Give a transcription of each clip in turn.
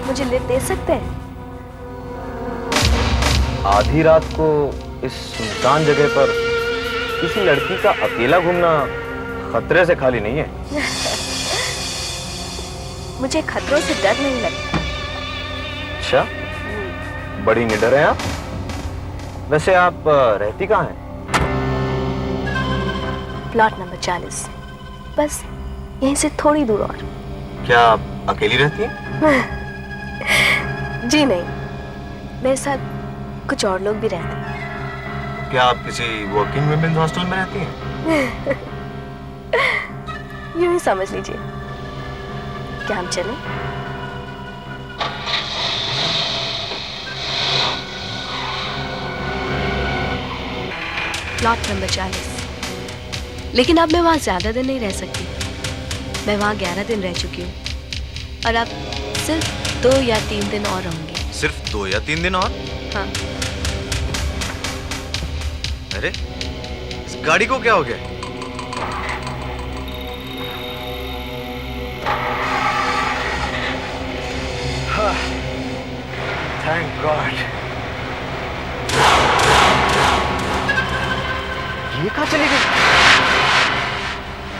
मुझे लिफ्ट दे सकते हैं? आधी रात को इस सुनसान जगह पर किसी लड़की का अकेला घूमना खतरे से खाली नहीं है। मुझे खतरों से डर नहीं लगता। अच्छा, बड़ी निडर हैं आप। वैसे आप रहती कहाँ हैं? प्लॉट नंबर 40, बस यहीं से थोड़ी दूर और। क्या आप अकेली रहती हैं? जी नहीं, मेरे साथ कुछ और लोग भी रहते हैं। क्या आप किसी वर्किंग वुमेन्स हॉस्टल में रहती हैं? यूं ही समझ लीजिए। क्या हम चलें? Plot number 40। लेकिन अब मैं वहां ज्यादा दिन नहीं रह सकती। मैं वहां 11 दिन रह चुकी हूँ और अब सिर्फ 2 या 3 दिन और रहूंगी। सिर्फ 2 या 3 दिन और? हाँ। अरे, इस गाड़ी को क्या हो गया? Thank God. ये कहाँ चली गई?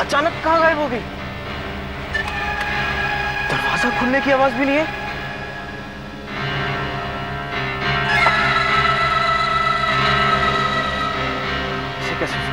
अचानक कहाँ गायब हो गई? दरवाजा खुलने की आवाज भी नहीं है। इसे कैसे?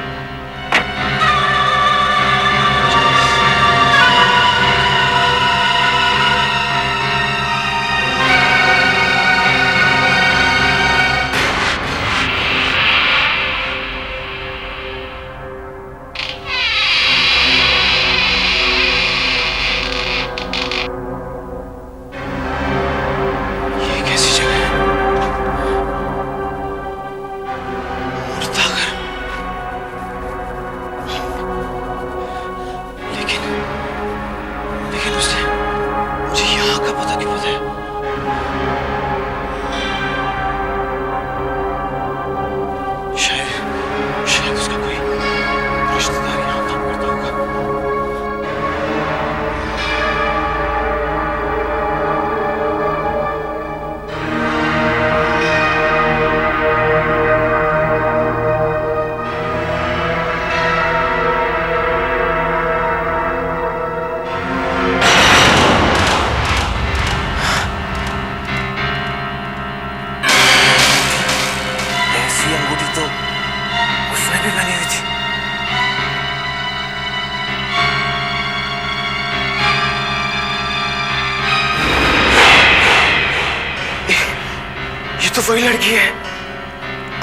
तो वही लड़की है।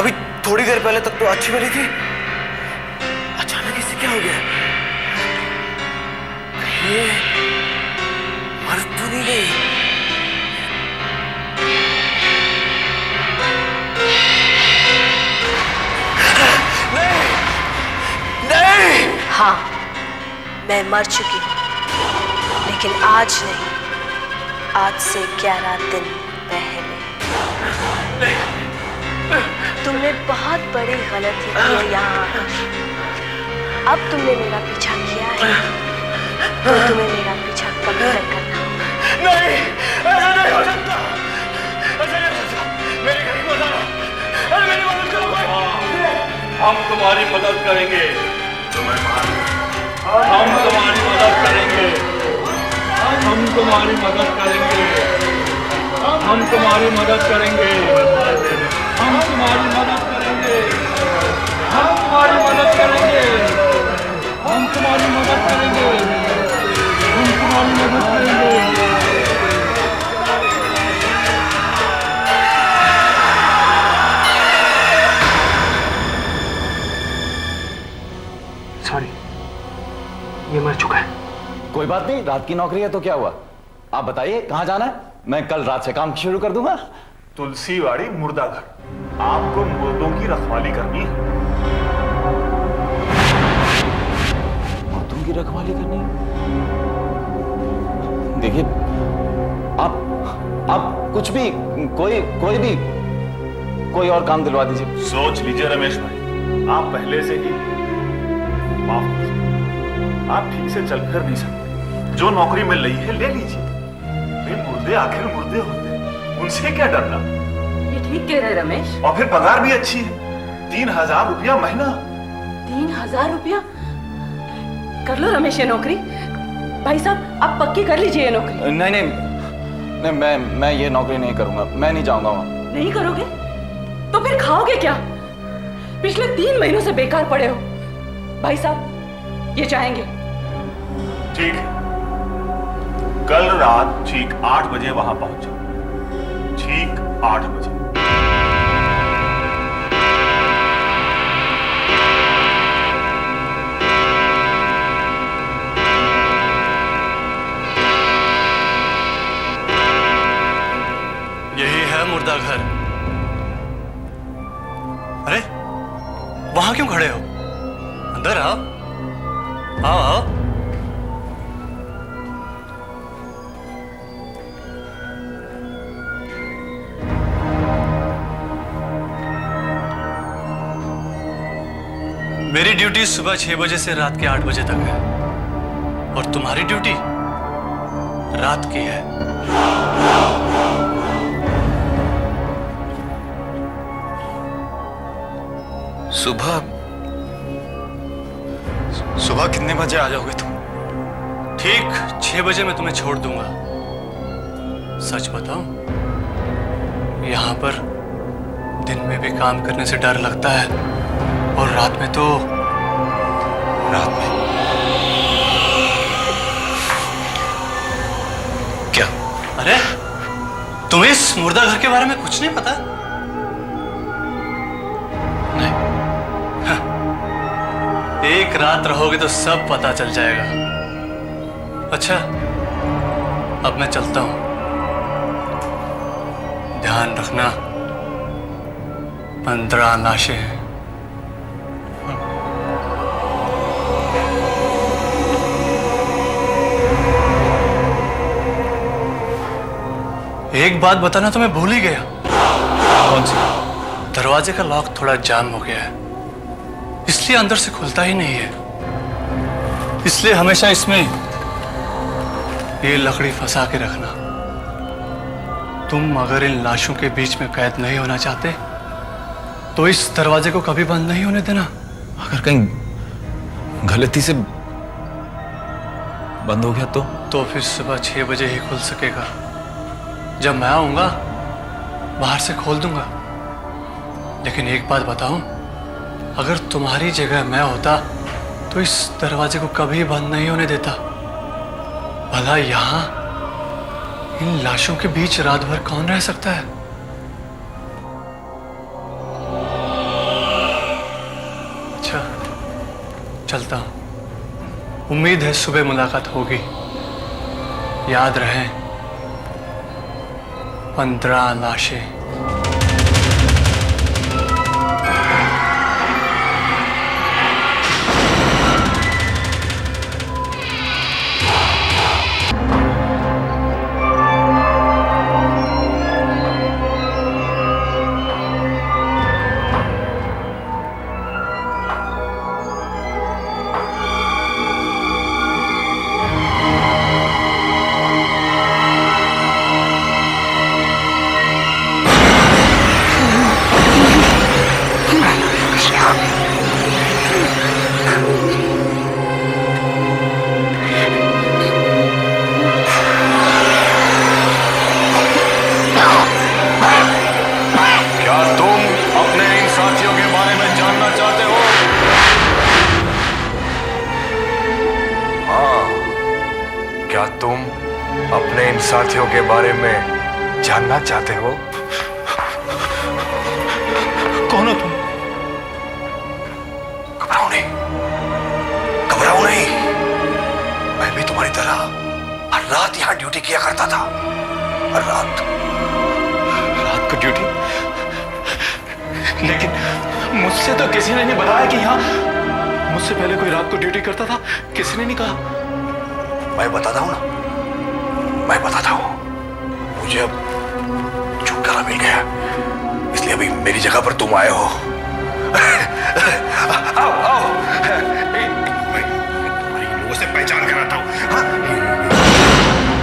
अभी थोड़ी देर पहले तक तो अच्छी वाली थी, अचानक इससे क्या हो गया? ये मर तो नहीं गई? नहीं, नहीं। हाँ, मैं मर चुकी हूँ, लेकिन आज नहीं, आज से 11 दिन पहले। तुमने बहुत बड़ी गलती की है यहाँ आकर। अब तुमने मेरा पीछा किया है, तो तुम्हें मेरा पीछा कभी तक करना होगा। नहीं, ऐसा नहीं हो सकता, ऐसा नहीं हो सकता। मेरे घर की मदद, अरे मेरी मदद करो भाई। हम तुम्हारी मदद करेंगे, हम तुम्हारी मदद करेंगे, हम तुम्हारी मदद करेंगे, हम तुम्हारी मदद करेंगे, हम तुम्हारी मदद करेंगे, हम तुम्हारी मदद करेंगे, हम तुम्हारी मदद करेंगे, हम तुम्हारी मदद करेंगे। सॉरी, ये मर चुका है। कोई बात नहीं, रात की नौकरी है तो क्या हुआ? आप बताइए कहां जाना है, मैं कल रात से काम शुरू कर दूंगा। तुलसीवाड़ी मुर्दा घर, आपको मुर्दों की रखवाली करनी है। मुर्दों की रखवाली करनी है? देखिए, आप कुछ भी, कोई और काम दिलवा दीजिए। सोच लीजिए रमेश भाई, आप पहले से ही माफ कीजिए, आप ठीक से चल फिर नहीं सकते। जो नौकरी मिल रही है ले लीजिए। मुर्दे आखिर मुर्दे होते, उनसे क्या डरना। ये ठीक कह रहे रमेश। और फिर पगार भी अच्छी है, 3000 रुपया महीना। 3000 रुपया? कर लो रमेश ये नौकरी। भाई साहब आप पक्की कर लीजिए ये नौकरी। नहीं नहीं नहीं, मैं ये नौकरी नहीं करूंगा, मैं नहीं जाऊंगा वहां। नहीं करोगे तो फिर खाओगे क्या? पिछले 3 महीनों से बेकार पड़े हो। भाई साहब ये चाहेंगे। ठीक है, कल रात ठीक 8 बजे वहां पहुंच जाओ। ठीक 8 बजे। यही है मुर्दा घर। अरे वहां क्यों खड़े हो? अंदर आओ, आओ आओ। मेरी ड्यूटी सुबह 6 बजे से रात के 8 बजे तक है और तुम्हारी ड्यूटी रात की है। सुबह कितने बजे आ जाओगे तुम? ठीक 6 बजे मैं तुम्हें छोड़ दूंगा। सच बताऊं, यहां पर दिन में भी काम करने से डर लगता है और रात में तो क्या? अरे तुम्हें इस मुर्दा घर के बारे में कुछ नहीं पता? नहीं। एक रात रहोगे तो सब पता चल जाएगा। अच्छा अब मैं चलता हूं, ध्यान रखना 15 लाशें हैं। एक बात बताना तो मैं भूल ही गया। कौन सी? दरवाजे का लॉक थोड़ा जाम हो गया है, इसलिए अंदर से खुलता ही नहीं है। इसलिए हमेशा इसमें ये लकड़ी फंसा के रखना। तुम अगर इन लाशों के बीच में कैद नहीं होना चाहते तो इस दरवाजे को कभी बंद नहीं होने देना। अगर कहीं गलती से बंद हो गया तो फिर सुबह 6 बजे ही खुल सकेगा। जब मैं आऊंगा बाहर से खोल दूंगा। लेकिन एक बात बताऊं, अगर तुम्हारी जगह मैं होता तो इस दरवाजे को कभी बंद नहीं होने देता। भला यहां इन लाशों के बीच रात भर कौन रह सकता है? अच्छा चलता हूं, उम्मीद है सुबह मुलाकात होगी। याद रहे 15 लाशें। अपने इन साथियों के बारे में जानना चाहते हो? कौन हो तुम? घबराओ नहीं, घबराओ नहीं। मैं भी तुम्हारी तरह हर रात यहां ड्यूटी किया करता था। हर रात को ड्यूटी? लेकिन मुझसे तो किसी ने नहीं बताया कि यहाँ मुझसे पहले कोई रात को ड्यूटी करता था। किसी ने नहीं कहा। मैं बताता हूं ना, मैं बताता हूं। मुझे अब छुटकारा मिल गया, इसलिए अभी मेरी जगह पर तुम आए हो। आओ आओ, मैं तुम्हारी लोगों से पहचान कराता हूं।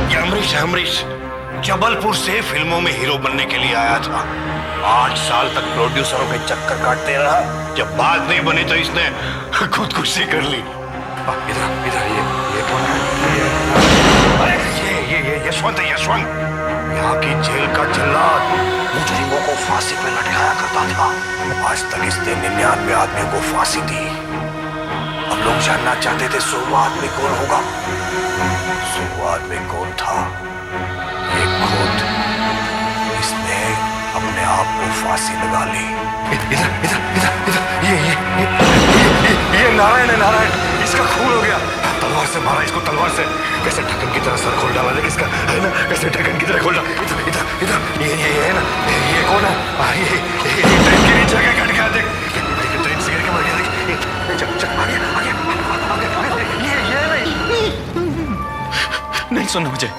ये अमरीश है, अमरीश। जबलपुर से फिल्मों में हीरो बनने के लिए आया था। 8 साल तक प्रोड्यूसरों के चक्कर काटते रहा। जब बात नहीं बनी तो इसने खुदकुशी कर ली। इधर इधर ये कौन है? अरे ये यशवंत है, यशवंत। यहाँ की जेल का जल्लाद मुजरिमों को फांसी पे लटकाया करता था। आज तक इसने 99 आदमियों को फांसी दी। हम लोग जानना चाहते थे 100 आदमी कौन होगा। 100 आदमी कौन था? ये खुद इसने अपने आप को फांसी लगा ली। इधर इधर इधर इधर ये नारायण है, नारायण। इसका खून हो गया। तलवार से मारा इसको, तलवार से। कैसे ढक्कन की तरह सर खोल डाला, लेकिन इसका है ना, कैसे ढक्कन की तरह खोल डाला। इधर इधर इधर ये है ना, ये कौन है? ये ट्रेन के नीचे आके कट गया। देख ट्रेन से गिर के मर गया। देख चल चल आगे आगे ये नहीं सुनना मुझे,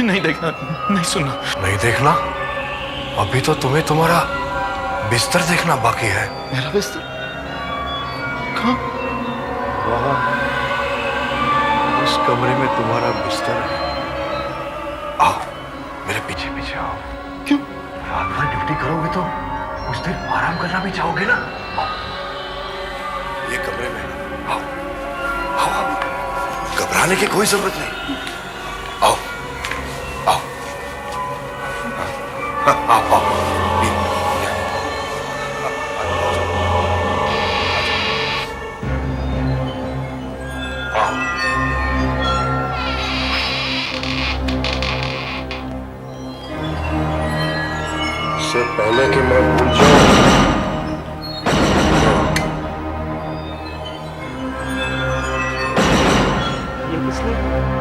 नहीं देखना, नहीं सुनना। नहीं देखना? अभी तो तुम्हें तुम्हारा बिस्तर देखना बाकी है। मेरा बिस्तर कहाँ? वहाँ उस कमरे में तुम्हारा बिस्तर है। आओ मेरे पीछे पीछे आओ। क्यों? रात भर ड्यूटी करोगे तो कुछ देर आराम करना भी चाहोगे ना। आओ ये कमरे में आओ आओ आओ। घबराने की कोई जरूरत नहीं। आओ आओ आओ आओ। इससे पहले कि मैं भूल जाऊं,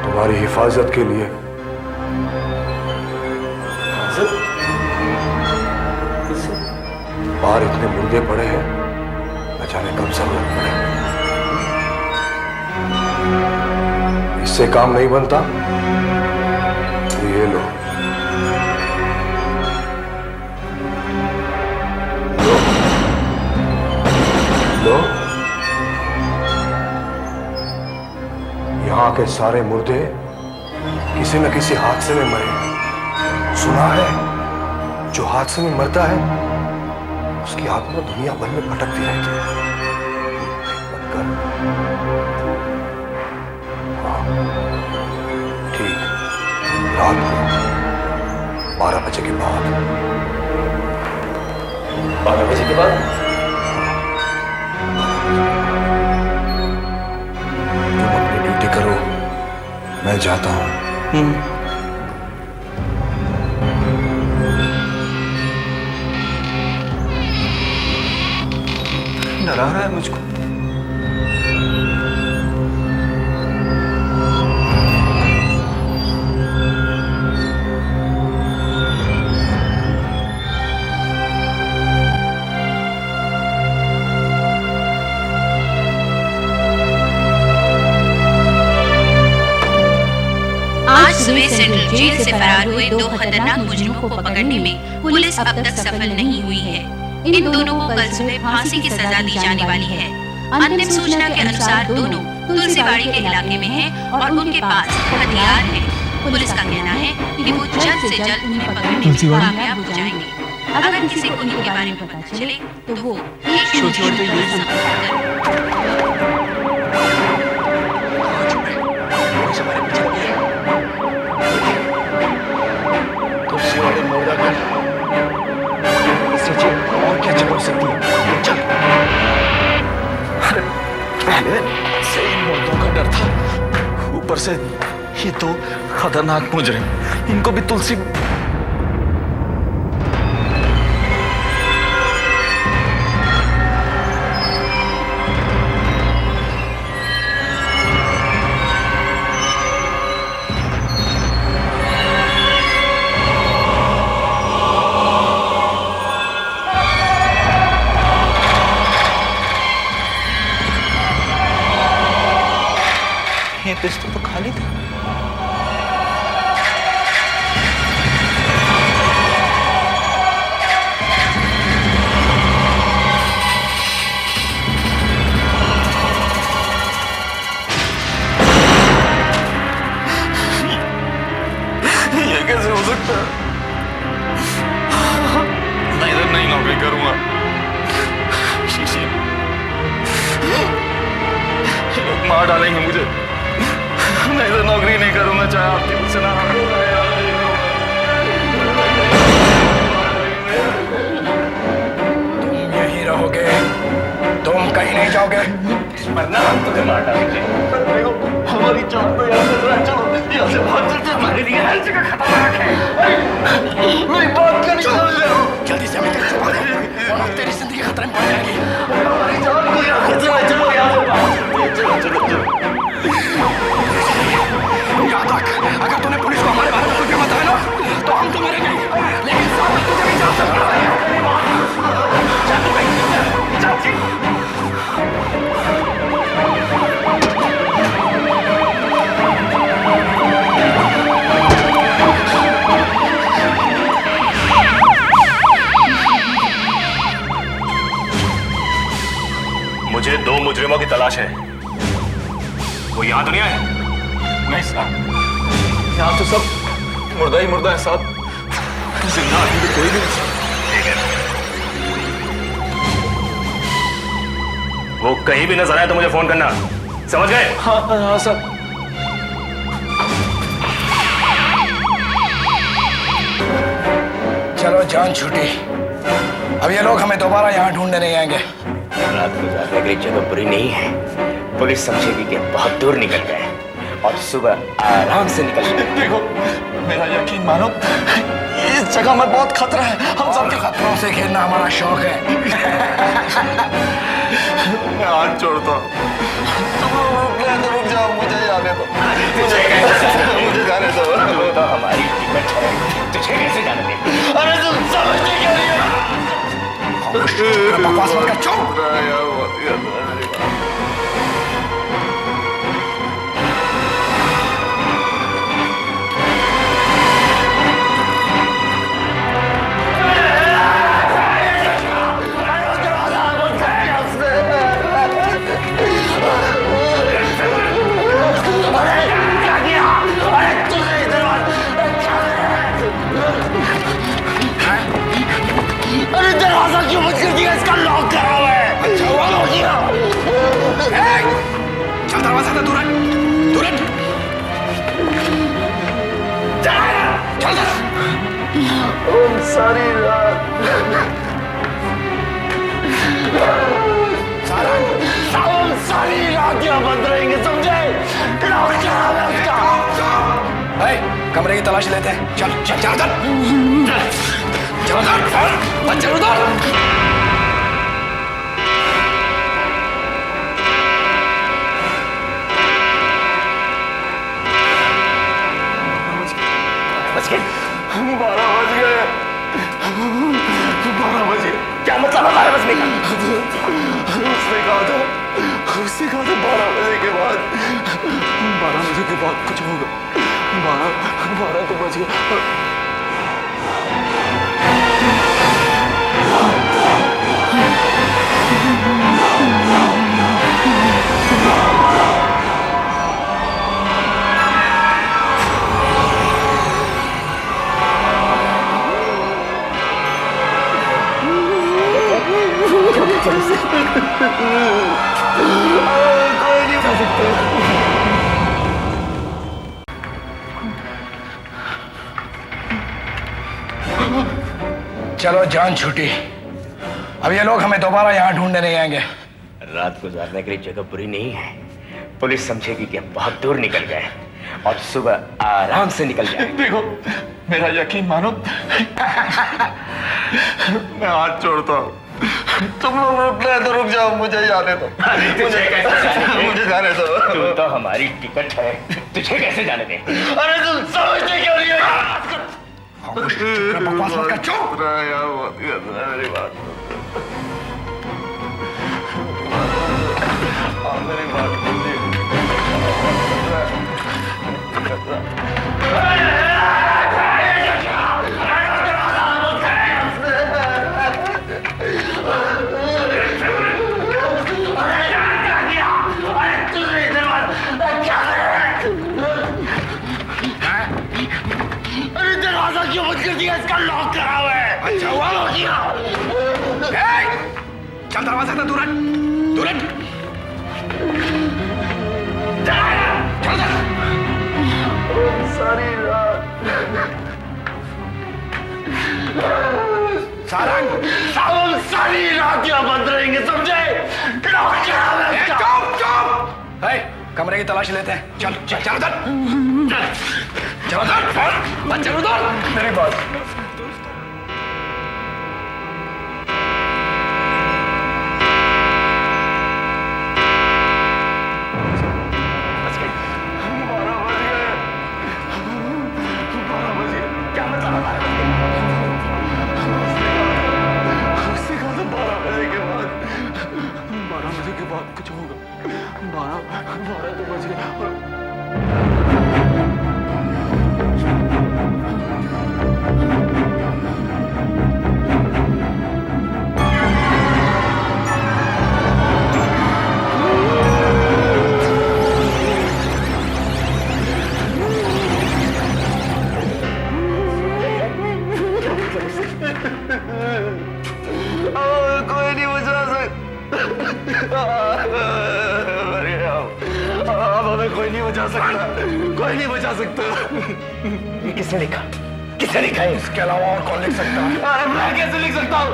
तुम्हारी हिफाजत के लिए। बाहर इतने मुर्दे पड़े हैं, न जाने कब जरूरत पड़े। इससे काम नहीं बनता तो ये लो लो लो। यहाँ के सारे मुर्दे किसी न किसी हादसे में मरे। सुना है जो हादसे में मरता है उसकी आत्मा दुनिया भर में भटकती रहती है। हाँ ठीक, रात को 12 बजे के बाद। 12 बजे के बाद? तुम अपनी ड्यूटी करो, मैं जाता हूं। डरा रहा है मुझको। आज सुबह सेंट्रल जेल से फरार हुए 2 खतरनाक मुजरिमों को पकड़ने में पुलिस अब तक सफल नहीं हुई है। इन दोनों को कल सुबह फांसी की सजा दी जाने वाली है। अंतिम सूचना के अनुसार दोनों तुलसीबाड़ी के इलाके में हैं और उनके पास हथियार हैं। पुलिस का कहना है कि वो जल्द से जल्द उन्हें पकड़ने में कामयाब हो जाएंगे। अगर किसी को इनके बारे में पता चले तो वो एक छोटे तुलसीबाड़ी मुर्दा कर और क्या जरूर सकती है। चल। पहले से इन मुर्दों का डर था, ऊपर से ये 2 खतरनाक मुजरिम, इनको भी तुलसी। ये पिस्टल तो खाली था। ये कैसे लेंगे मुझे, मैं तो नौकरी नहीं करूंगा चाहे आपकी मुझसे नाराज हो। तुम यहीं रहोगे, तुम कहीं नहीं जाओगे, वरना हम तुम्हें मार डालेंगे। हमारी जान तो यहाँ से रह, चलो यहाँ से भाग चलते, हमारे लिए हर जगह खतरनाक है। मेरी बात करनी समझ रहे हो? जल्दी से हमें कहीं भागो, वरना तेरी जिंदगी खतरे में पड़ जाएगी। हमारी जान को यहाँ खतरा है, चलो यहाँ से भाग चलते, चलो। याद रख, अगर तूने पुलिस को हमारे बारे में कुछ भी बताया ना, तो हम तो मरेंगे, लेकिन साथ में तुझे भी जान सकता है। मुझे 2 मुजरिमों की तलाश है। वो यहां तो नहीं आए? नहीं साहब, यहाँ तो सब मुर्दा ही मुर्दा है साहब, जिंदा आदमी तो कोई नहीं। ठीक है, वो कहीं भी नजर आए तो मुझे फोन करना, समझ गए? हाँ साहब। चलो जान छूटी, अब ये लोग हमें दोबारा यहाँ ढूंढने नहीं आएंगे। रात गुजारने की जगह बुरी नहीं है, पुलिस समझेगी कि बहुत दूर निकल गए और सुबह आराम से निकल गए। देखो मेरा यकीन मानो, इस जगह में बहुत खतरा है, हम सबके खतरों से खेलना हमारा शौक है। मैं हाथ जोड़ता हूँ, तुम लोग रुक जाओ, मुझे जाने दो, मुझे जाने दो। तो हमारी टिकट है, तुझे कैसे जाने दे? अरे तुम समझते क्यों नहीं हो? बकवास मत कर, चुप। अरे दरवाजा क्यों बंद कर दिया? इसका लॉक करा हुआ है। अच्छा हुआ लॉक किया। चल दरवाजा से दूर हट, दूर हट। चल सारी रात सारी रात यहाँ बंद रहेंगे, समझे? लॉक करा हुआ है उसका। कमरे की तलाश लेते हैं, चल चल चल चल चल चल उधर। बच गए, 12 बज गए, 12 बज गए। क्या मतलब है 12 बजने का? उसने कहा था 12 बजे के बाद, 12 बजे के बाद कुछ होगा। 12 तो बज गए। कोई नहीं जा सकते। चलो जान छूटी, अब ये लोग हमें दोबारा यहाँ ढूंढने नहीं आएंगे। रात गुजारने के लिए जगह बुरी नहीं है, पुलिस समझेगी कि बहुत दूर निकल गए और सुबह आराम से निकल जाए। देखो मेरा यकीन मानो, मैं हाथ जोड़ता हूँ, तुम लोग रुक रहे तो रुक जाओ, मुझे जाने दो, मुझे जाने दो। तू तो हमारी टिकट है, तुझे कैसे जाने दे? अरे तुम समझते क्यों नहीं हो? बकवास मत कर, चुप। मेरी बात मेरी बात दरवाजा क्यों बंद कर दिया? इसका लॉक करा हुआ है। अच्छा हुआ लॉक किया। चल दरवाजा से दूर हट, दूर हट। कमरे की तलाशी लेते हैं। चल चल चल उधर, चल उधर, चल उधर। मेरी बात कुछ होगा। 12 तो बज गए। कोई नहीं बचा सकता, अब हमें कोई नहीं बचा सकता, कोई नहीं बचा सकता। ये किसने लिखा? किसने लिखा है? इसके अलावा और कौन लिख सकता है? मैं कैसे लिख सकता हूँ?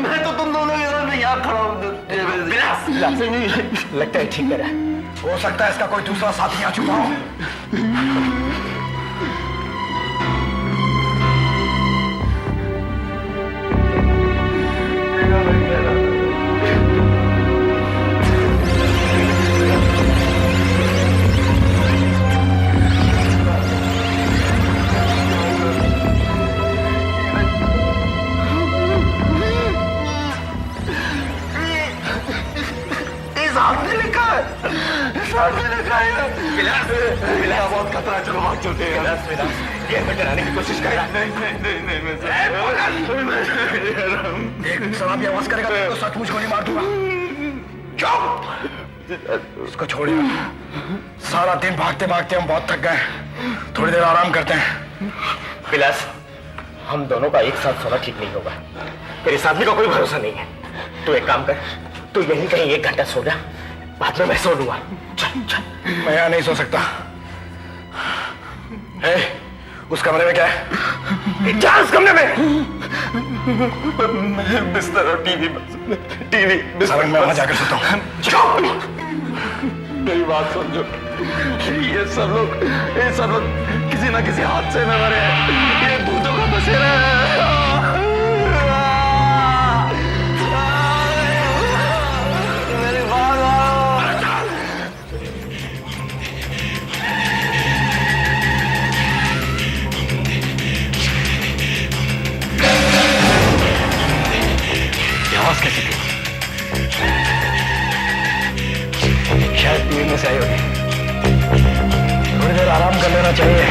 मैं तो तुम दोनों के साथ यहाँ खड़ा हूँ। लगता है ठीक करा। हो सकता है इसका कोई दूसरा साथी यहाँ छुपा हो। बहुत खतरा है, चलो भाग चलते हैं। ये में डराने की कोशिश करेगा। एक शराबी आवाज करेगा तो सचमुच गोली मार दूंगा। उसको छोड़िए, सारा दिन भागते भागते हम बहुत थक गए, थोड़ी देर आराम करते हैं। विलास, हम दोनों का एक साथ सोना ठीक नहीं होगा। मेरे साथी का कोई भरोसा नहीं है। तू एक काम कर, तू यहीं कहीं 1 घंटा सो जा, बाद में मैं सो लूंगा। चल चल। मैं यहाँ नहीं सो सकता। उस कमरे में क्या है? जा उस कमरे में। बिस्तर और टीवी बिस्तर में वहां जाकर सोता हूँ। मेरी बात समझो, ये सब लोग किसी ना किसी हादसे में मरे हैं। ये भूतों का बसेरा है। मेरी बात आवाज कैसी थी? शायद टीवी में से आई होगी। थोड़ी देर आराम कर लेना चाहिए।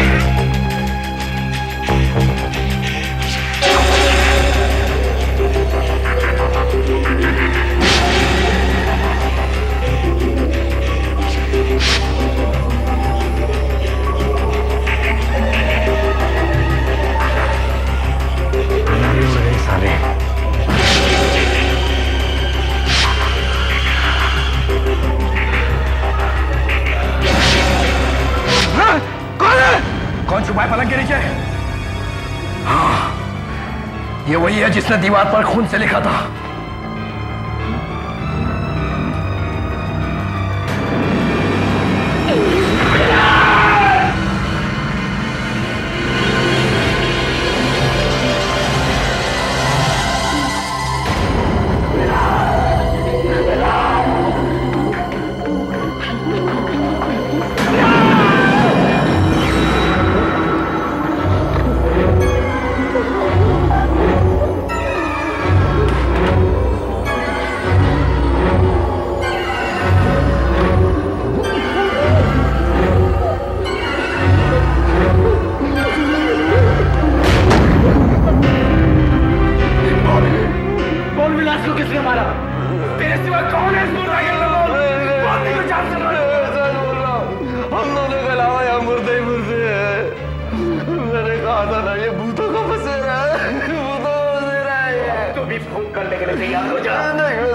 कौन छुपा है पलंग के नीचे? हाँ, ये वही है जिसने दीवार पर खून से लिखा था।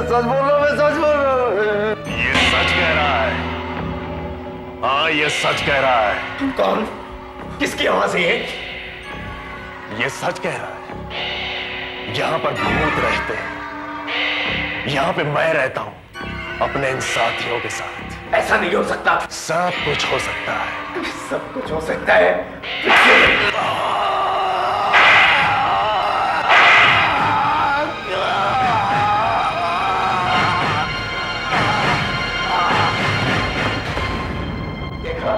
सच बोल रहा हूं, मैं सच बोल रहा हूं। ये सच कह रहा है। हाँ, ये सच कह रहा है। कौन? किसकी आवाज है ये? ये सच कह रहा है। यहाँ पर भूत रहते हैं, यहाँ पे मैं रहता हूं अपने इन साथियों के साथ। ऐसा नहीं हो सकता। सब कुछ हो सकता है। सब कुछ हो सकता है। देखा,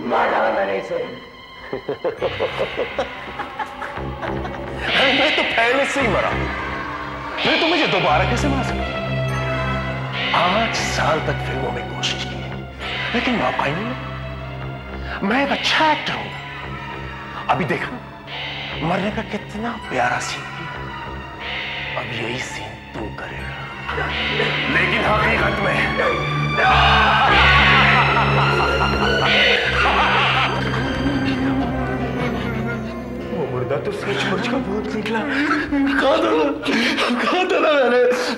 मार डाला मैंने इसे। मैं तो पहले से ही मरा, मैं तो मुझे दोबारा कैसे मार सकता? 8 साल तक फिल्मों में कोशिश की है, लेकिन मौका ही नहीं मिला। मैं एक अच्छा एक्टर हूं। अभी देखा मरने का कितना प्यारा सीन। अब यही सीन तू करेगा, लेकिन हकीकत में वो मुर्दा तो सचमुच का भूत निकला।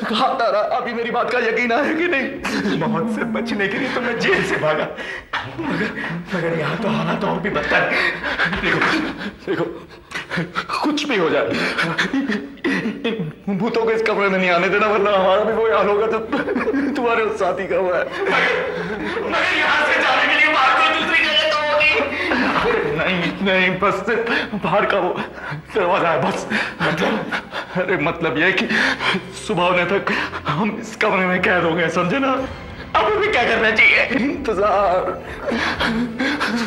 कहा था अभी मेरी बात का यकीन आया कि नहीं? मौत से बचने के लिए तो मैं जेल से भागा, मगर यहाँ तो हालात और भी बदतर। देखो कुछ भी हो जाए, भूतों को इस कमरे में नहीं आने देना, वरना हमारा भी वही हाल होगा जो तुम्हारे उस साथी का हुआ है। मगर यहाँ से जाने के लिए बाहर कोई दूसरी जगह तो होगी। नहीं, बस बाहर का वो दरवाजा है बस। मतलब यह कि सुबह होने तक हम इस कमरे में कैद हो गए, समझे ना? अब भी क्या करना चाहिए? इंतजार।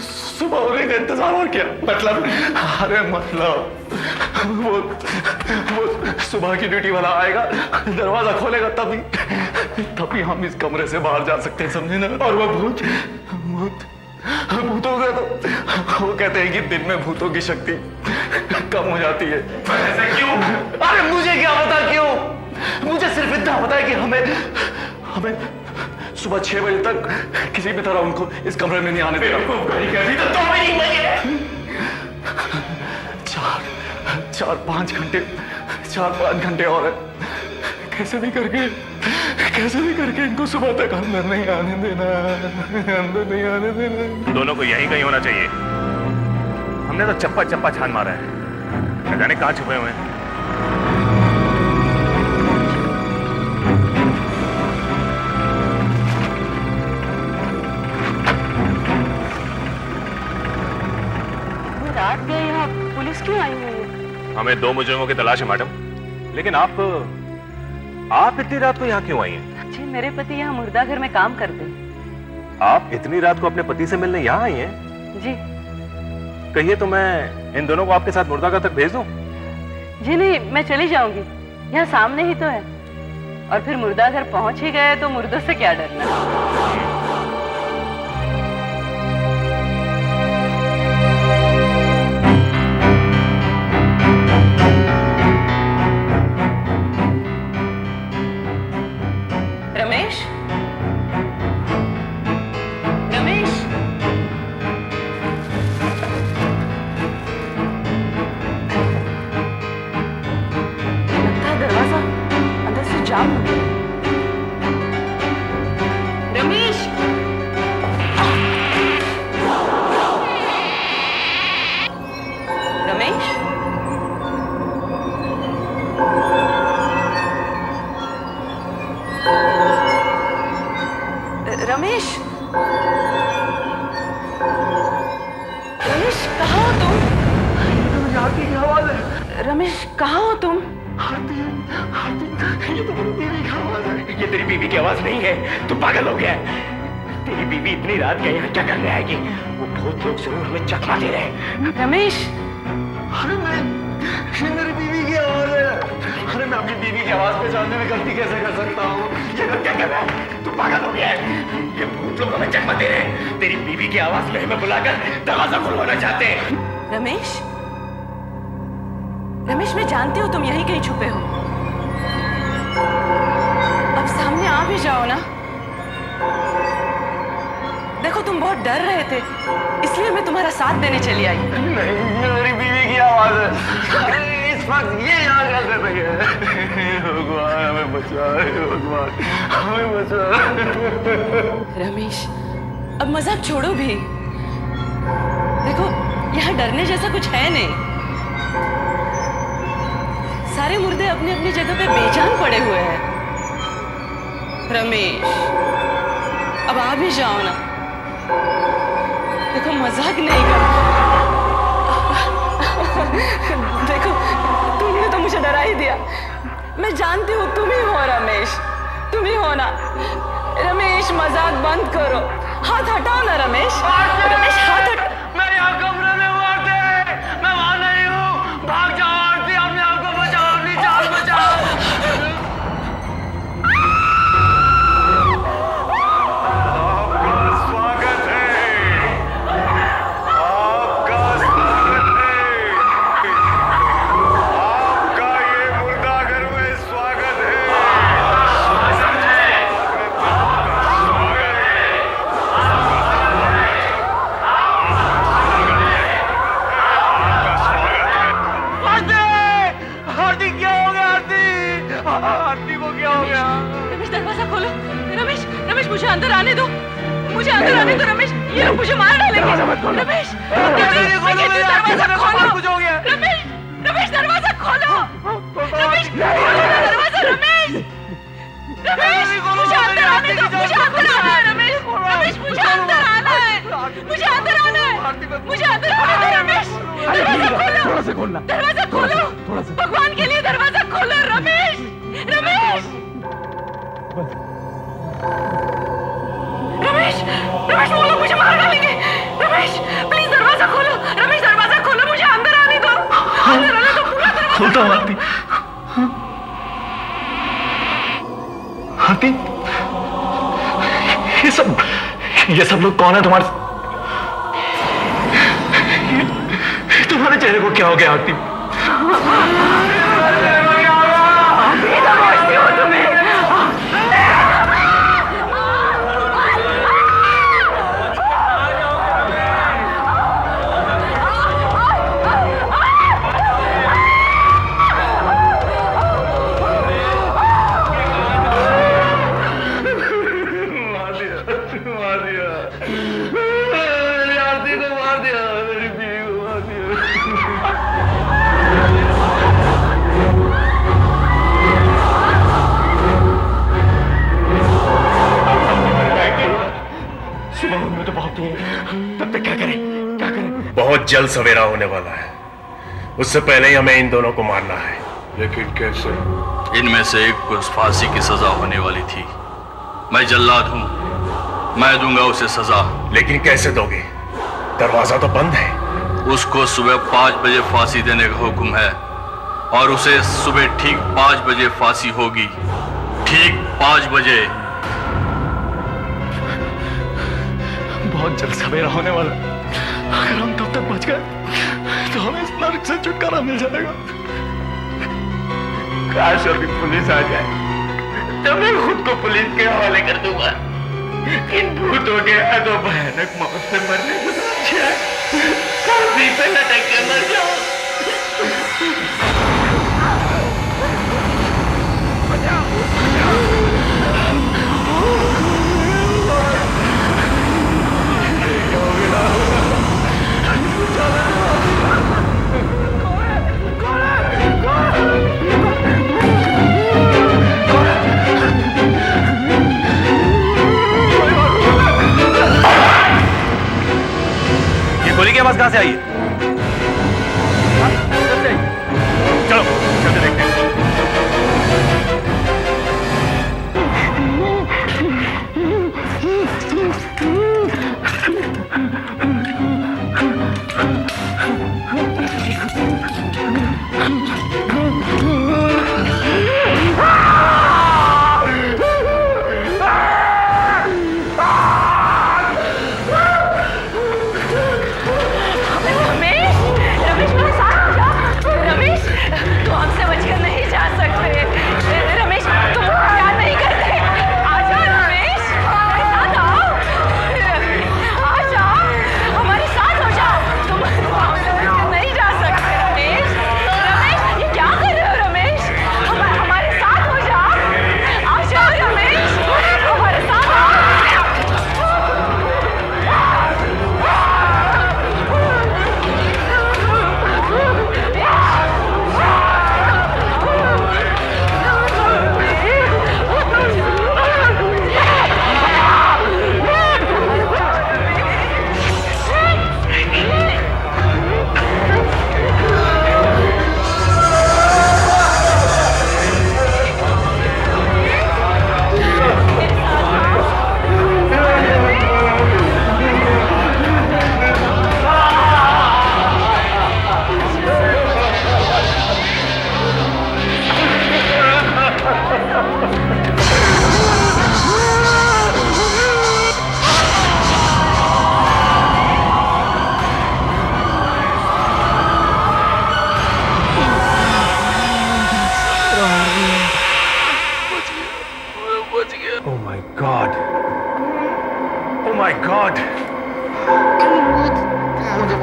सुबह होने का इंतजार और क्या? मतलब? अरे मतलब वो सुबह की ड्यूटी वाला आएगा, दरवाजा खोलेगा, तभी हम इस कमरे से बाहर जा सकते हैं, समझे ना? और वो भूतों का तो वो कहते हैं कि दिन में भूतों की शक्ति कम हो जाती है। ऐसा क्यों? अरे मुझे क्या पता क्यों? मुझे सिर्फ इतना पता है कि हमें सुबह 6 बजे तक किसी भी तरह उनको इस कमरे में नहीं आने देना। चार पांच घंटे और है। कैसे भी करके इनको सुबह तक अंदर नहीं आने देना। दोनों को यहीं कहीं होना चाहिए। हमने तो चप्पा छान मारा है, न जाने कहाँ छुपे हुए हैं। रात गए यहाँ पुलिस क्यों आई हुई है? हमें 2 मुजरिमों की तलाश है मैडम, लेकिन आप इतनी रात को यहाँ क्यों आई हैं? जी मेरे पति यहाँ मुर्दा घर में काम करते हैं। आप इतनी रात को अपने पति से मिलने यहाँ आई हैं? जी। कहिए तो मैं इन दोनों को आपके साथ मुर्दाघर तक भेज दूं? जी नहीं, मैं चली जाऊंगी, यहाँ सामने ही तो है। और फिर मुर्दा घर पहुंच ही गए तो मुर्दों से क्या डरना। रमेश कहाँ हो तुम? ये तो मेरी बीवी की आवाज है। ये तेरी बीवी की आवाज नहीं है, तू पागल हो गया है। तेरी बीवी इतनी रात गई यहाँ क्या करने आएगी? वो बहुत लोग जरूर हमें चकमा दे रहे हैं। रमेश, अरे मेरी बीवी की आवाज है। अरे मैं अपनी बीवी की आवाज पहचानने में गलती कैसे कर सकता हूँ? ये लोग क्या कर रहा है? तू पागल हो गया है। ये भूत लोग हमें चकमा दे रहे हैं। तेरी बीवी की आवाज में हमें बुलाकर दरवाजा खुलवाना चाहते हैं। रमेश, मैं जानती हूँ तुम यहीं कहीं छुपे हो। अब सामने आ भी जाओ ना। देखो तुम बहुत डर रहे थे, इसलिए मैं तुम्हारा साथ देने चली आई। नहीं, ये मेरी बीवी की आवाज है। इस वक्त ये यहाँ क्या कर रही है? भगवान हमें बचा, भगवान हमें बचा। रमेश, अब मजाक छोड़ो भी। देखो यहाँ डरने जैसा कुछ है नहीं। सारे मुर्दे अपनी अपनी जगह पे बेजान पड़े हुए हैं। रमेश, अब आ भी जाओ ना। देखो मजाक नहीं कर। देखो तुमने तो मुझे डरा ही दिया। मैं जानती हूँ तुम ही हो रमेश, तुम ही हो ना। रमेश मजाक बंद करो, हाथ हटाओ ना रमेश। रमेश हाथ हटा। मैं यहाँ कमरे में हूँ आरती, मैं वहाँ नहीं हूँ। भाग जाओ आरती, अपने आप को बचाओ, अपनी जान बचाओ। स्वागत है, आपका स्वागत है, आपका ये मुर्दाघर में स्वागत है। आरती क्या हो गया? आरती को क्या हो गया? रमेश दरवाजा खोलो। रमेश, रमेश मुझे अंदर आने दो, मुझे अंदर आने दो। रमेश ये लोग मुझे मार डालेंगे। रमेश दरवाजा खोलो। कुछ हो गया? रमेश, रमेश दरवाजा खोलो। रमेश खोलो ना दरवाजा। रमेश, रमेश मुझे अंदर आने दो, मुझे अंदर आना है। रमेश, रमेश मुझे अंदर आना है, मुझे अंदर आना है, मुझे अंदर आने दो। रमेश दरवाजा खोलो, थोड़ा सा खोलना, दरवाजा खोलो, भगवान के लिए दरवाजा खोलो। रमेश, रमेश, रमेश, रमेश वो लोग मुझे मार डालेंगे। रमेश प्लीज दरवाजा खोलो। रमेश दरवाजा खोलो, मुझे अंदर आने दो, अंदर आने दो। पूरा दरवाजा खोलता हूँ आरती। आरती, ये सब लोग कौन है? तुम्हारे चेहरे को क्या हो गया आरती? तब तक क्या करें, क्या करें? बहुत जल्द सवेरा होने वाला है, उससे पहले ही हमें इन दोनों को मारना है। लेकिन कैसे? इनमें से एक को फांसी की सजा होने वाली थी। मैं जल्लाद हूं, मैं दूंगा उसे सजा। लेकिन कैसे दोगे? दरवाजा तो बंद है। उसको सुबह 5 बजे फांसी देने का हुक्म है और उसे सुबह ठीक 5 बजे फांसी होगी। ठीक 5 बजे। बहुत जल्द सवेरा होने वाला। अगर हम तब तक बच गए तो हमें इस नर्क से छुटकारा मिल जाएगा। काश अभी पुलिस आ जाए तो मैं खुद को पुलिस के हवाले कर दूंगा। इन भूतों के हाथों भयानक मौत से मरने से अच्छा फांसी पे लटक के मर जाओ। ये गोली की आवाज कहां से आई है? चलो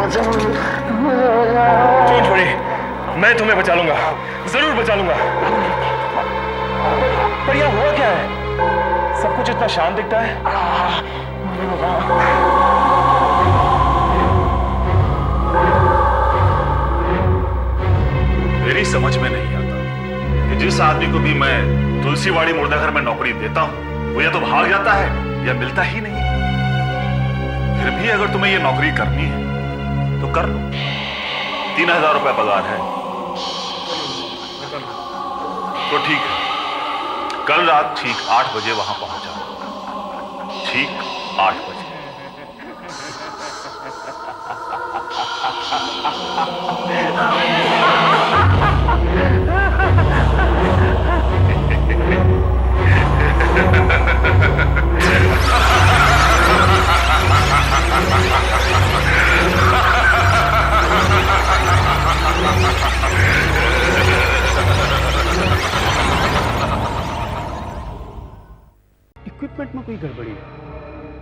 क्यों छोड़ी, मैं तुम्हें बचा लूंगा, जरूर बचा लूंगा। पर यह हुआ क्या है? सब कुछ इतना शांत दिखता है। मेरी समझ में नहीं आता कि जिस आदमी को भी मैं तुलसीवाड़ी मुर्दाघर में नौकरी देता हूं, वो या तो भाग जाता है या मिलता ही नहीं। फिर भी अगर तुम्हें ये नौकरी करनी है तो कर लो। 3000 रुपए पगार है। तो ठीक है, कल रात ठीक 8 बजे वहां पहुंच जाओ। ठीक 8 बजे। इक्विपमेंट में कोई गड़बड़ी है,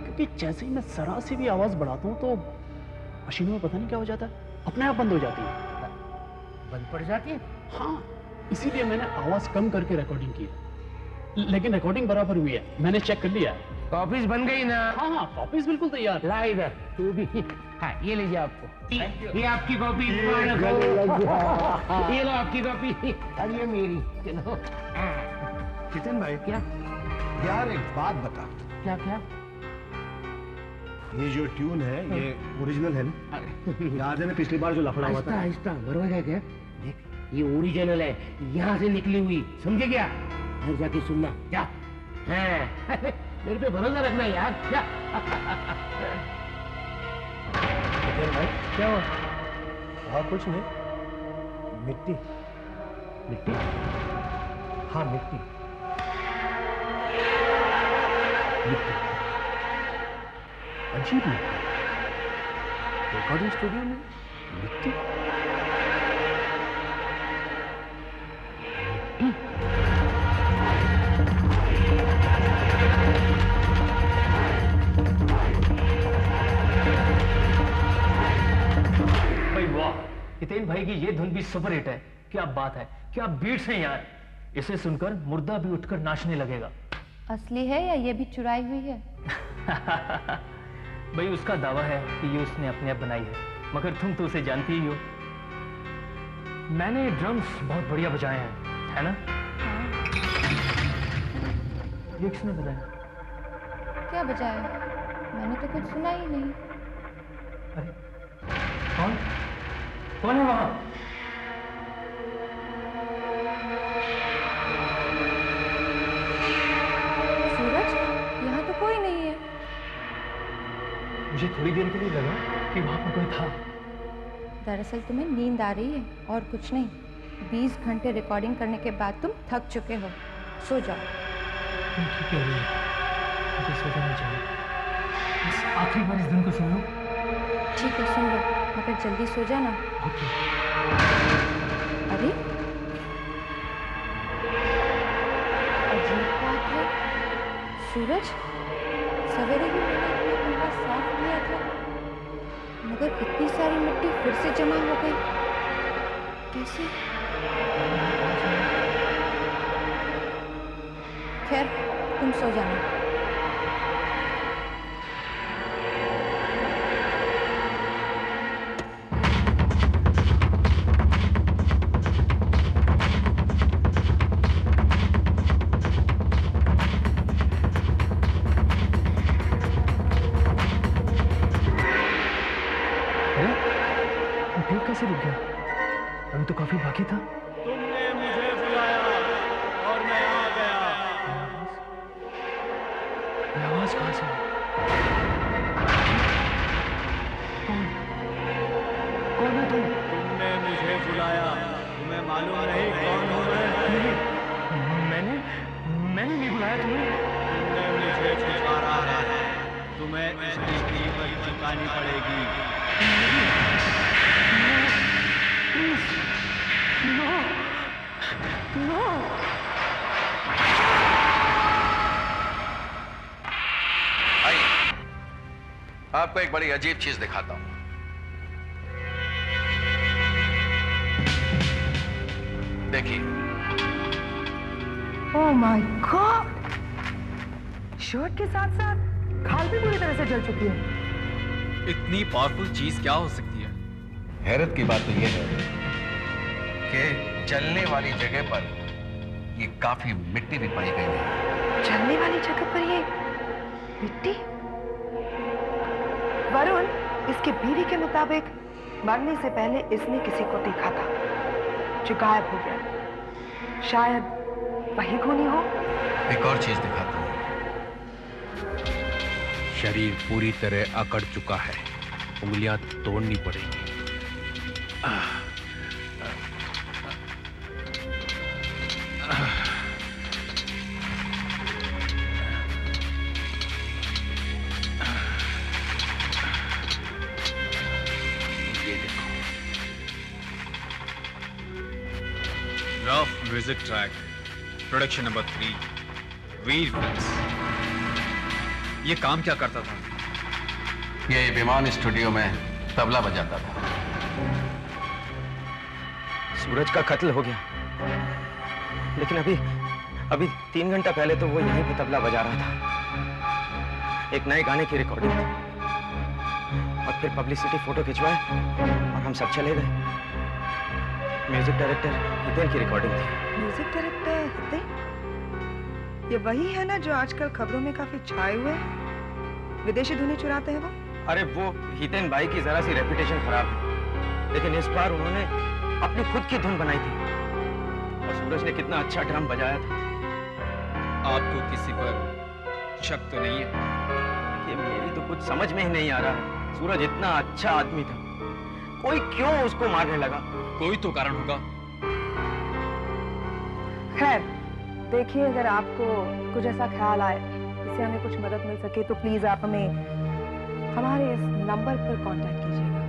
क्योंकि जैसे ही मैं जरा सी भी आवाज बढ़ाता हूँ तो मशीनों में पता नहीं क्या हो जाता है, अपने आप बंद हो जाती है। बंद पड़ जाती है? हाँ, इसीलिए मैंने आवाज कम करके रिकॉर्डिंग की है, लेकिन रिकॉर्डिंग बराबर हुई है, मैंने चेक कर लिया। कॉपीज बन गई ना? हाँ हाँ, कॉपीज बिल्कुल तैयार। ला इधर तू भी। हाँ, ये लीजिए आपको, ये आपकी कॉपी। ये लो आपकी कॉपी, और ये मेरी। चलो जितिन भाई, क्या यार एक बात बता। क्या क्या? ये जो ट्यून है ये ओरिजिनल है ना? याद है ना पिछली बार जो लफड़ा हुआ था? आहिस्ता बरोबर है क्या? देख, ये ओरिजिनल है, यहाँ से निकली हुई, समझे क्या? घर जाके सुनना, जा। हाँ, मेरे पे भरोसा रखना यार, जा। भाई क्या हुआ? और कुछ नहीं, मिट्टी। मिट्टी? हाँ मिट्टी। अजीब मिट्टी, रिकॉर्डिंग स्टूडियो में मिट्टी। भाई वाह, हितेन भाई की ये धुन भी सुपर हिट है। क्या बात है, क्या बीट्स हैं यार। इसे सुनकर मुर्दा भी उठकर नाचने लगेगा। असली है या ये भी चुराई हुई है? भाई उसका दावा है कि ये उसने अपने आप बनाई है, मगर तुम तो उसे जानती ही हो। मैंने ड्रम्स बहुत बढ़िया बजाए हैं, है ना? हाँ। ये किसने बजाया? क्या बजाया? मैंने तो कुछ सुना ही नहीं। अरे कौन कौन है वहां? सूरज, यहाँ तो कोई नहीं है। मुझे थोड़ी देर के लिए लगा कि वहां पर कोई था। दरअसल तुम्हें नींद आ रही है और कुछ नहीं। 20 घंटे रिकॉर्डिंग करने के बाद तुम थक चुके हो, सो जाओ। तुम ठीक कह रही हो, मुझे सो जाना चाहिए। बस आखिरी बार इस दिन को सुन लो। ठीक है, सुन लो, मगर जल्दी सो जाना। ओके। अरे अजीब बात है, सूरज, सवेरे भी मैंने अपना कमरा साफ किया था, मगर इतनी सारी मिट्टी फिर से जमा हो गई। कैसे? खैर, तुम सो जाना। कैसे रुक गया? अभी तो काफी बाकी था। तुमने मुझे बुलाया और मैं आ गया। ये आवाज कहां से? कौन है तुम? तुमने मुझे बुलाया, तुम्हें मालूम नहीं कौन हूं मैं? मैंने नहीं बुलाया तुम्हें। तुमने मुझे पुकारा है, तुम्हें इसकी कीमत चुकानी पड़ेगी। No! आइए, आपको एक बड़ी अजीब चीज दिखाता हूं। देखिए। ओह माय गॉड, शर्ट के साथ साथ खाल भी पूरी तरह से जल चुकी है। इतनी पावरफुल चीज क्या हो सकती है? हैरत की बात तो यह है कि चलने वाली जगह पर ये काफी मिट्टी भी पाई गई है। चलने वाली जगह पर ये मिट्टी? वरुण, इसके बीवी के मुताबिक मरने से पहले इसने किसी को देखा था जो गायब हो गया। शायद वही खूनी हो। एक और चीज दिखाता हूं। शरीर पूरी तरह अकड़ चुका है, उंगलियां तोड़नी पड़ेंगी। ये देखो। Rough music track, production number 3, वीर फिल्म्स। ये काम क्या करता था? ये विमान स्टूडियो में तबला बजाता था। सूरज का कत्ल हो गया, लेकिन अभी 3 घंटा पहले तो वो यहीं पे तबला बजा रहा था। एक नए गाने की रिकॉर्डिंग थी और फिर पब्लिसिटी फोटो खिंचवाए और हम सब चले गए। म्यूजिक डायरेक्टर हितेन की रिकॉर्डिंग थी। Music director Hiten? ये वही है ना जो आजकल खबरों में काफी छाए हुए हैं? विदेशी धुनें चुराते हैं वो? अरे वो हितेन भाई की जरा सी रेपुटेशन खराब है, लेकिन इस बार उन्होंने अपनी खुद की धुन बनाई थी और सूरज ने कितना अच्छा ड्रम बजाया था। आपको किसी पर शक तो नहीं है? ये मेरी तो कुछ समझ में ही नहीं आ रहा। सूरज इतना अच्छा आदमी था, कोई क्यों उसको मारने लगा? कोई तो कारण होगा। खैर देखिए, अगर आपको कुछ ऐसा ख्याल आए जिससे हमें कुछ मदद मिल सके तो प्लीज आप हमें हमारे इस नंबर पर कांटेक्ट कीजिएगा।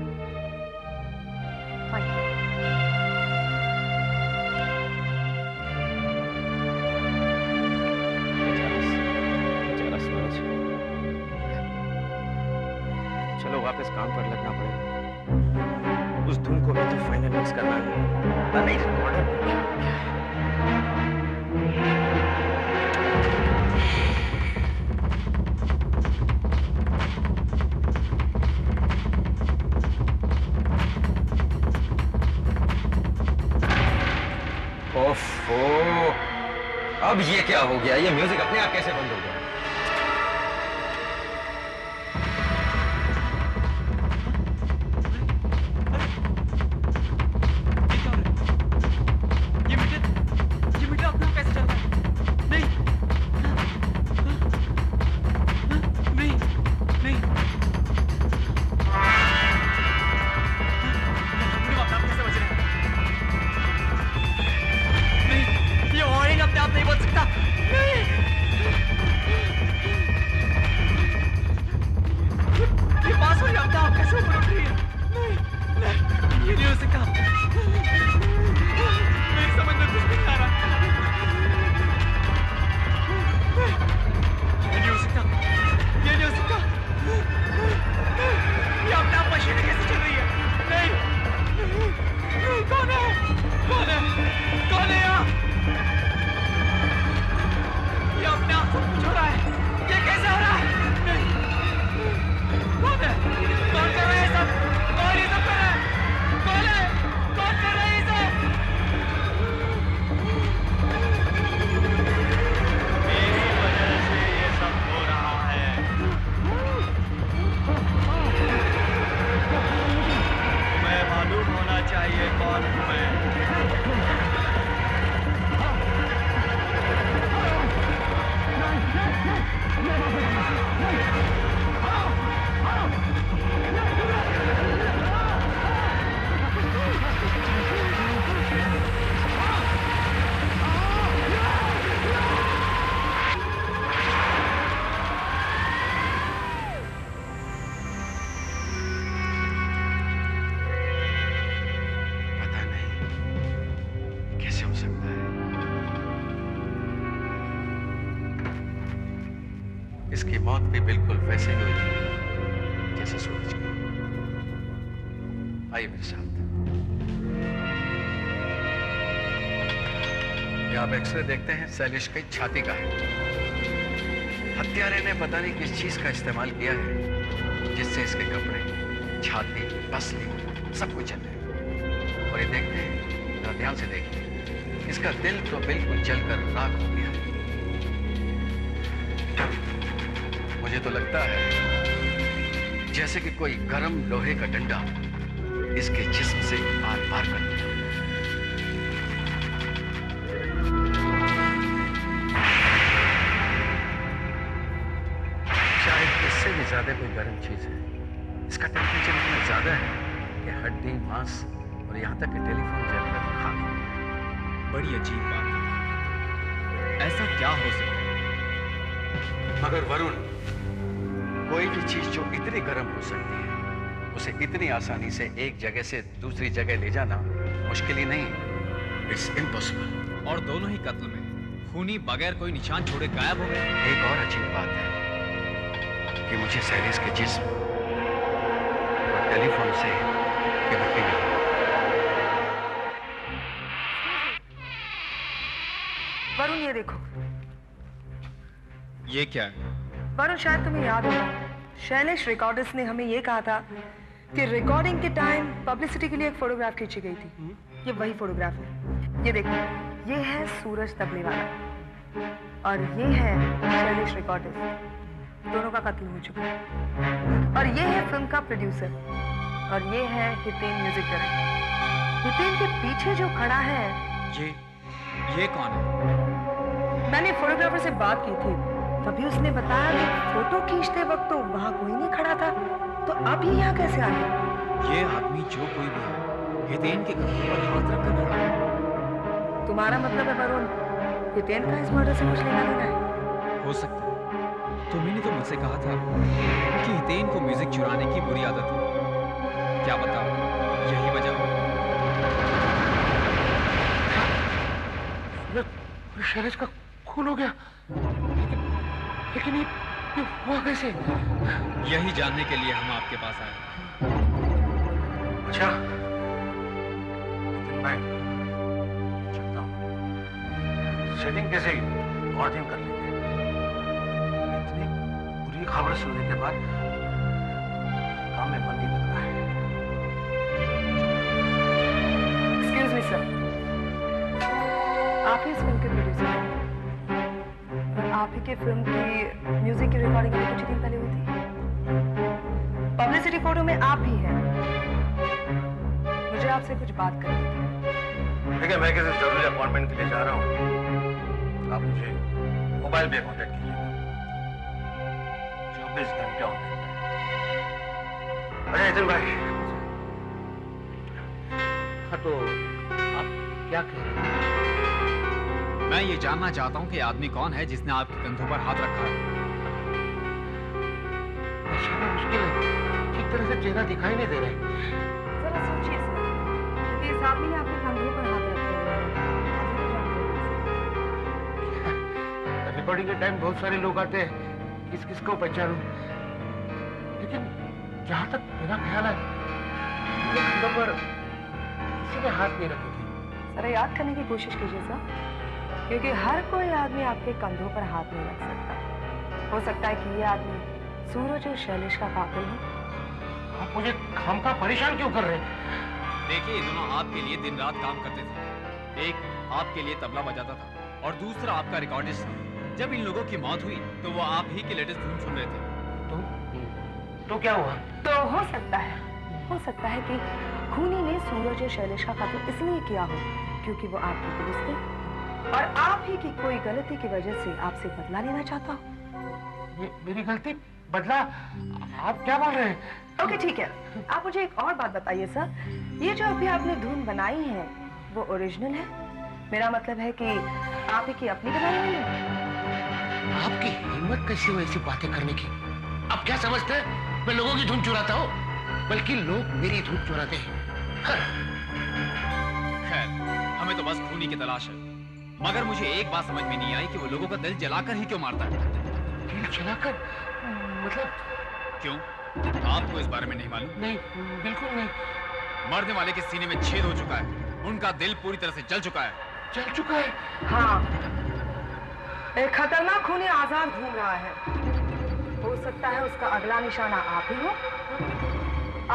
Thank you. बेचारा सूरज। चलो वापस काम पर लगना पड़ेगा। उस धुन को भी तो फाइनल मिक्स करना है। नहीं रिकॉर्डर ओफो, अब ये क्या हो गया? ये म्यूजिक अपने आप कैसे बंद हो गया? इसकी मौत भी बिल्कुल वैसे ही हुई जैसे सूरज की। आइए मेरे साथ। ये आप एक्सरे देखते हैं, शैलेश की छाती का है। हत्यारे ने पता नहीं किस चीज का इस्तेमाल किया है जिससे इसके कपड़े, छाती, पसली सब कुछ जल गए। और ये देखते हैं, जरा ध्यान से देखिए, इसका दिल तो बिल्कुल जलकर राख हो गया है। मुझे तो लगता है जैसे कि कोई गर्म लोहे का डंडा इसके जिस्म से आर पार कर दिया। शायद इससे भी ज्यादा कोई गर्म चीज है। इसका टेम्परेचर इतना ज्यादा है कि हड्डी, मांस और यहां तक कि टेलीफोन जलकर खाक हो गया। बड़ी अजीब बात है, ऐसा क्या हो सकता है? मगर वरुण, कोई भी चीज जो इतनी गर्म हो सकती है उसे इतनी आसानी से एक जगह से दूसरी जगह ले जाना मुश्किल ही नहीं, इट्स इम्पॉसिबल। और दोनों ही कत्ल में खूनी बगैर कोई निशान छोड़े गायब हो गए। एक और अजीब बात है कि मुझे शैलेश के जिस्म और टेलीफोन से ये मिट्टी मिली। वरुण ये देखो। ये क्या है? वरुण शायद तुम्हें याद होगा, शैलेश रिकॉर्डर्स ने हमें ये कहा था कि रिकॉर्डिंग के टाइम पब्लिसिटी के लिए एक फोटोग्राफ खींची गई थी। ये वही फोटोग्राफ है। ये देखो, ये है सूरज तबले वाला और ये है शैलेश रिकॉर्डर्स। दोनों का कत्ल हो चुका है। और ये है फिल्म का प्रोड्यूसर और ये है हितेन म्यूजिक डायरेक्टर। हितेन के पीछे जो खड़ा है, ये कौन है? मैंने फोटोग्राफर से बात की थी, तभी उसने बताया कि फोटो खींचते वक्त तो वहां कोई नहीं खड़ा था, तो अब ये यहाँ कैसे आ गया? ये आदमी जो कोई भी है, हितेन के कंधे पर हाथ रखकर खड़ा है। तुम्हारा मतलब है वरुण, हितेन का इस मर्डर से कुछ लेना देना है? हो सकता है। तुम्ही तो मुझसे कहा था कि हितेन को म्यूजिक चुराने की बुरी आदत है। क्या पता यही वजह हो। शैलेश का खून हो गया, लेकिन ये हुआ कैसे? यही जानने के लिए हम आपके पास आए। अच्छा, मैं चलता हूँ। सेटिंग कैसे और दिन कर लेंगे। इतनी बुरी खबर सुनने के बाद काम में मन नहीं लग रहा है। एक्सक्यूज मी सर, आप ही इस फिल्म के प्रोड्यूसर हैं। आप ही के फिल्म की म्यूजिक की रिकॉर्डिंग अभी कुछ दिन पहले हुई थी। पब्लिसिटी फोटो में आप ही हैं। मुझे आपसे कुछ बात करनी थी। देखिए, मैं किसी जरूरी अपॉइंटमेंट के लिए जा रहा हूँ। आप मुझे मोबाइल पे कॉन्टेक्ट कीजिएगा। 24 घंटे ऑन रहता है। अरे नितिन भाई, हाँ तो आप क्या कह रहे हैं? मैं ये जानना चाहता हूँ कि आदमी कौन है जिसने आपके कंधों पर हाथ रखा है। पहचानना मुश्किल है, ठीक तरह से चेहरा दिखाई नहीं दे रहा। जरा सोचिए सर, क्योंकि इस आदमी ने आपके कंधों पर हाथ रखे हुए। रिकॉर्डिंग के टाइम बहुत सारे लोग आते हैं, किस किस को पहचानूं, लेकिन जहां तक मेरा ख्याल है, मेरे कंधों पर किसी ने हाथ नहीं रखे थे। जरा याद करने की कोशिश कीजिए सर, क्योंकि हर कोई आदमी आपके कंधों पर हाथ नहीं रख सकता। हो सकता है कि ये आदमी सूरज और शैलेश का कातिल हो। आप मुझे खामखा परेशान क्यों कर रहे हैं? देखिए, ये दोनों आपके लिए दिन रात काम करते थे। एक आपके लिए तबला बजाता था और दूसरा आपका रिकॉर्डिस्ट था। जब इन लोगों की मौत हुई तो वो आप ही की लेटेस्ट धुन सुन रहे थे। तो क्या हुआ? तो हो सकता है कि खूनी ने सूरज और शैलेश का कत्ल इसलिए किया हो क्योंकि वो आपके पुलिस थे और आप ही की कोई गलती की वजह से आपसे बदला लेना चाहता हो। मेरी गलती? बदला? आप क्या बोल रहे हैं? ओके ठीक है, आप मुझे एक और बात बताइए सर, ये जो अभी आपने धुन बनाई है वो ओरिजिनल है? मेरा मतलब है कि आप ही की अपनी बनाई हुई है? आपकी हिम्मत कैसी हुई ऐसी बातें करने की? आप क्या समझते हैं मैं लोगों की धुन चुराता हूँ? बल्कि लोग मेरी धुन चुराते हैं। खैर, हमें तो बस खूनी की तलाश है। मगर मुझे एक बात समझ में नहीं आई कि वो लोगों का दिल जलाकर ही क्यों मारता है। दिल जलाकर? मतलब क्यों? आपको इस बारे में नहीं मालूम? नहीं, बिल्कुल नहीं। मरने वाले के सीने में छेद हो चुका है, उनका दिल पूरी तरह से जल चुका है। चल चुका है। हाँ, एक खतरनाक खूनी आजाद घूम रहा है। हो सकता है उसका अगला निशाना आप ही हो,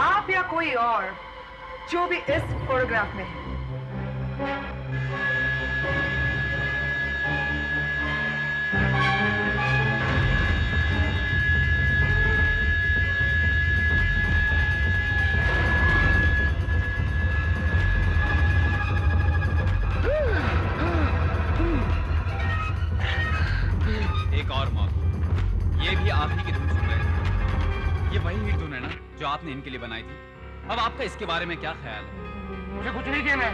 आप या कोई और जो भी इस फोटोग्राफ में है। एक और मौत, ये भी आप ही की धुन सुन रहे हैं। ये वही हिट धुन है ना जो आपने इनके लिए बनाई थी। अब आपका इसके बारे में क्या ख्याल है? मुझे कुछ नहीं कहना है।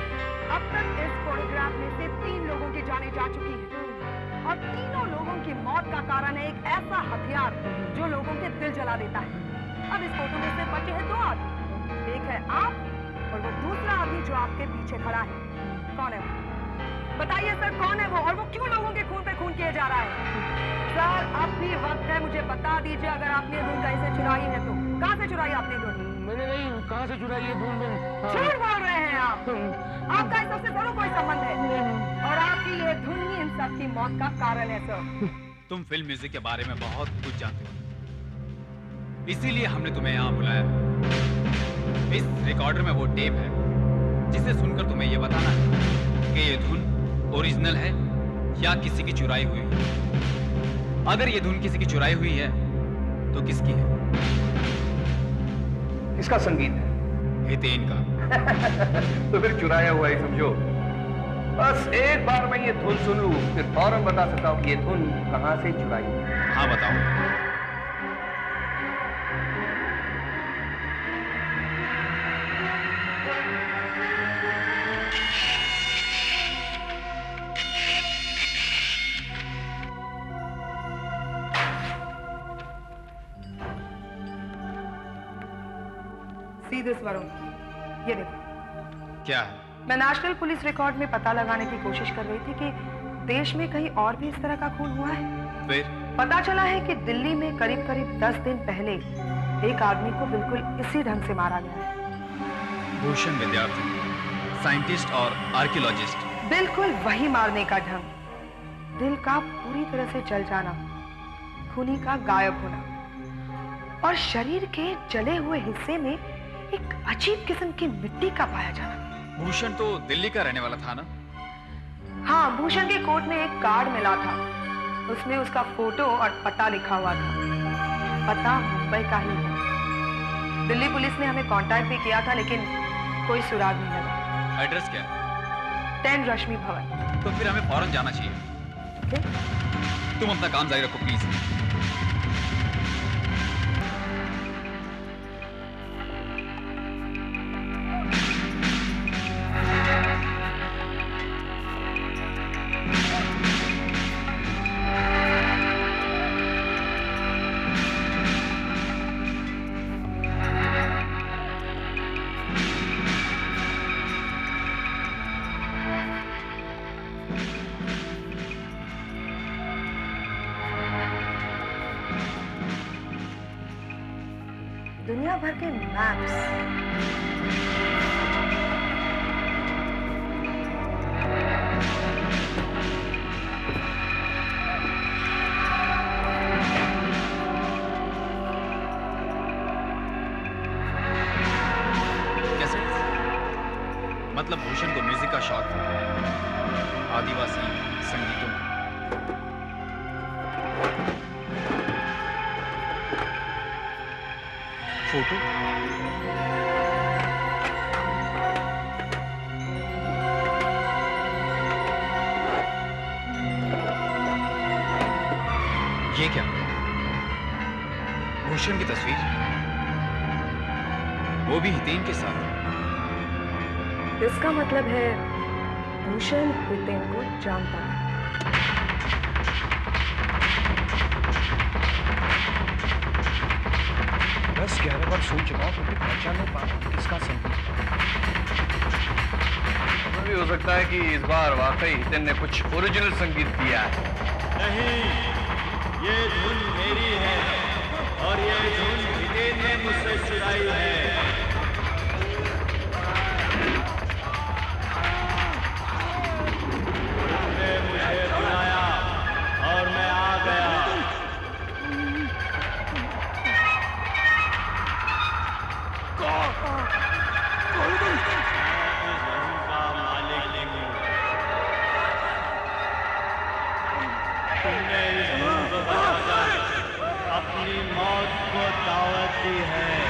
अब तक इस फोटोग्राफ में से 3 लोगों की जानें जा चुकी हैं और तीनों लोगों की मौत का कारण है एक ऐसा हथियार जो लोगों के दिल जला देता है। अब इस फोटो में से बचे हैं 2 आदमी, एक है आप और वो दूसरा आदमी जो आपके पीछे खड़ा है। कौन है वो? बताइए सर, कौन है वो और वो क्यों लोगों के खून पे खून किए जा रहा है? सर, अब भी वक्त है, मुझे बता दीजिए अगर आपने धुन कैसे चुराई है तो। कहाँ से चुराई आपने धुन? मैंने नहीं, कहाँ से चुराई है धुन? झूठ बोल रहे हैं आप। आपका इस सबसे जरूर कोई संबंध है और आपकी ये धुन ही इन सब की मौत का कारण है सर। तुम फिल्म म्यूजिक के बारे में बहुत कुछ जानते हो, इसीलिए हमने तुम्हें यहाँ बुलाया। इस रिकॉर्डर में वो टेप है जिसे सुनकर तुम्हें ये बताना है कि ये धुन ओरिजिनल है या किसी की चुराई हुई है। अगर ये धुन किसी की चुराई हुई है तो किसकी है? इसका संगीत है। हितेन का। तो फिर चुराया हुआ ही समझो। बस एक बार मैं ये धुन सुन लूं फिर फौरन बता सकता हूँ कि ये धुन कहाँ से चुराई है। हाँ बताओ। सीधे स्वरों, ये देखो। क्या है? मैं नेशनल पुलिस रिकॉर्ड में पता लगाने की कोशिश कर रही थी कि देश में कहीं और भी इस तरह का खून हुआ है। फिर पता चला है कि दिल्ली में करीब करीब 10 दिन पहले एक आदमी को बिल्कुल इसी ढंग से मारा गया है। भूषण विद्यार्थी, साइंटिस्ट और आर्कियोलॉजिस्ट। बिल्कुल वही मारने का ढंग, दिल का पूरी तरह से जल जाना, खूनी का गायब होना और शरीर के जले हुए हिस्से में एक अजीब किस्म की मिट्टी का पाया जाना। भूषण तो दिल्ली का रहने वाला था ना? हाँ, भूषण के कोट में एक कार्ड मिला था, उसमें उसका फोटो और पता लिखा हुआ था। पता मुंबई का ही है। दिल्ली पुलिस ने हमें कांटेक्ट भी किया था लेकिन कोई सुराग नहीं लगा। एड्रेस क्या है? 10 रश्मि भवन। तो फिर हमें फौरन जाना चाहिए। तुम अपना काम जारी रखो प्लीज। दुनिया भर के मैप्स, मतलब भूषण को म्यूजिक का शौक था, आदिवासी संगीतों का। फोटो ये क्या? भूषण की तस्वीर, वो भी हितेन के साथ। इसका मतलब है भूषण हितेन को जानता है। बस 11 बार सुन चुका हूँ क्योंकि पहचान नहीं पा रहा किसका संगीत। ऐसा भी हो सकता है कि इस बार वाकई हितेन ने कुछ ओरिजिनल संगीत दिया है। नहीं, ये धुन मेरी है और ये धुन हितेन ने मुझसे चुराई है। तुमने इस मुल्क को बचाकर अपनी मौत को दावत दी है।